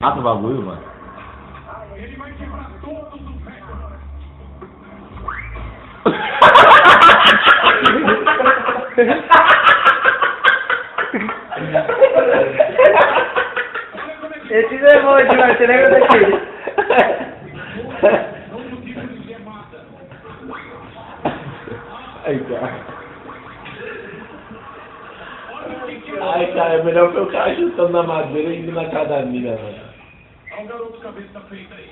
Mata o bagulho, mano. Ele vai quebrar todos os recordes. Esse levou demais, você lembra daquele? Ai, cara. Ai, cara, é melhor ver o cara chutando na madeira e indo na casa da mina, mano. Olha o garoto cabeça feita aí.